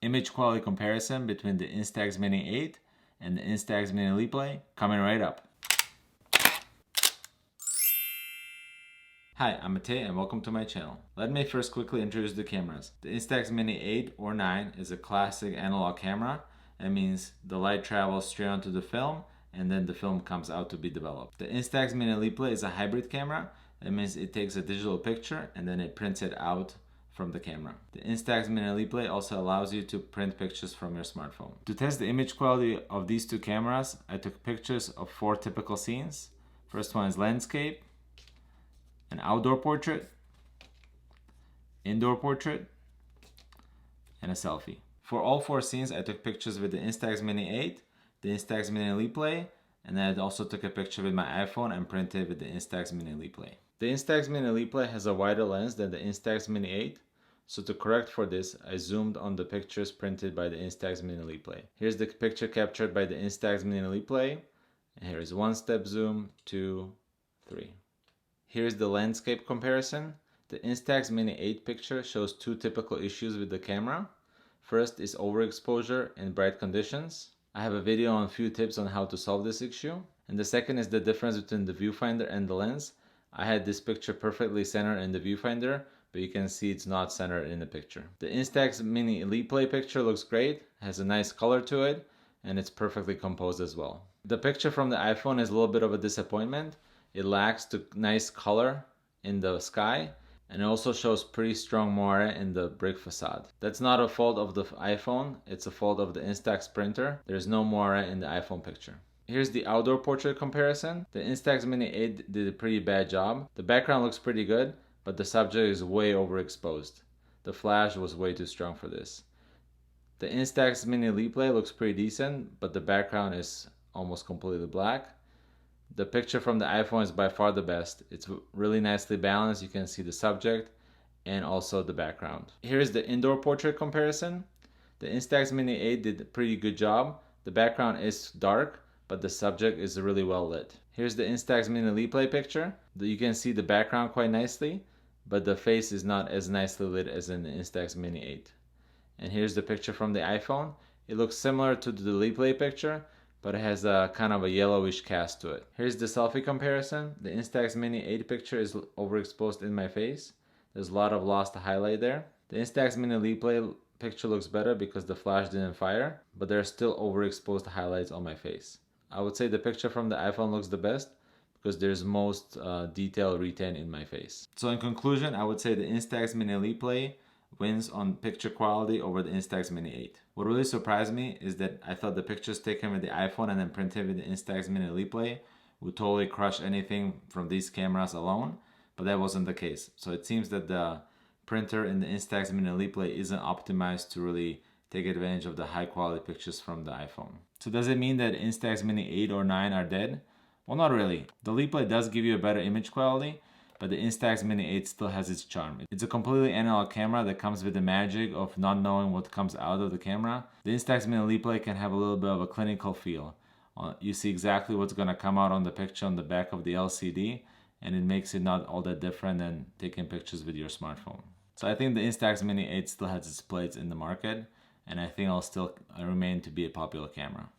image quality comparison between the Instax Mini 8 and the Instax Mini LiPlay coming right up. Hi, I'm Matej and welcome to my channel. Let me first quickly introduce the cameras. The Instax Mini 8 or 9 is a classic analog camera. That means the light travels straight onto the film and then the film comes out to be developed. The Instax Mini LiPlay is a hybrid camera. That means it takes a digital picture and then it prints it out from the camera. The Instax Mini LiPlay also allows you to print pictures from your smartphone. To test the image quality of these two cameras, I took pictures of 4 typical scenes. First one is landscape, an outdoor portrait, indoor portrait, and a selfie. For all 4 scenes, I took pictures with the Instax Mini 8, the Instax Mini LiPlay, and then I also took a picture with my iPhone and printed with the Instax Mini LiPlay. The Instax Mini LiPlay has a wider lens than the Instax Mini 8, so to correct for this, I zoomed on the pictures printed by the Instax Mini LiPlay. Here's the picture captured by the Instax Mini LiPlay, and here is 1-step zoom, 2, 3. Here's the landscape comparison. The Instax Mini 8 picture shows 2 typical issues with the camera. First is overexposure in bright conditions. I have a video on a few tips on how to solve this issue. And the second is the difference between the viewfinder and the lens. I had this picture perfectly centered in the viewfinder, but you can see it's not centered in the picture. The Instax Mini LiPlay picture looks great, has a nice color to it, and it's perfectly composed as well. The picture from the iPhone is a little bit of a disappointment. It lacks the nice color in the sky, and it also shows pretty strong moire in the brick facade. That's not a fault of the iPhone, it's a fault of the Instax printer. There's no moire in the iPhone picture. Here's the outdoor portrait comparison. The Instax Mini 8 did a pretty bad job. The background looks pretty good, but the subject is way overexposed. The flash was way too strong for this. The Instax Mini LiPlay looks pretty decent, but the background is almost completely black. The picture from the iPhone is by far the best. It's really nicely balanced. You can see the subject and also the background. Here's the indoor portrait comparison. The Instax Mini 8 did a pretty good job. The background is dark, but the subject is really well lit. Here's the Instax Mini LiPlay picture. You can see the background quite nicely, but the face is not as nicely lit as in the Instax Mini 8. And here's the picture from the iPhone. It looks similar to the LiPlay picture, but it has a kind of a yellowish cast to it. Here's the selfie comparison. The Instax Mini 8 picture is overexposed in my face. There's a lot of lost highlight there. The Instax Mini LiPlay picture looks better because the flash didn't fire, but there's still overexposed highlights on my face. I would say the picture from the iPhone looks the best because there's most detail retained in my face. So in conclusion, I would say the Instax Mini LiPlay wins on picture quality over the Instax Mini 8. What really surprised me is that I thought the pictures taken with the iPhone and then printed with the Instax Mini LiPlay would totally crush anything from these cameras alone, but that wasn't the case. So it seems that the printer in the Instax Mini LiPlay isn't optimized to really take advantage of the high quality pictures from the iPhone. So does it mean that Instax Mini 8 or 9 are dead? Well, not really. The LiPlay does give you a better image quality, but the Instax Mini 8 still has its charm. It's a completely analog camera that comes with the magic of not knowing what comes out of the camera. The Instax Mini LiPlay can have a little bit of a clinical feel. You see exactly what's going to come out on the picture on the back of the LCD, and it makes it not all that different than taking pictures with your smartphone. So I think the Instax Mini 8 still has its place in the market, and I think it'll still remain to be a popular camera.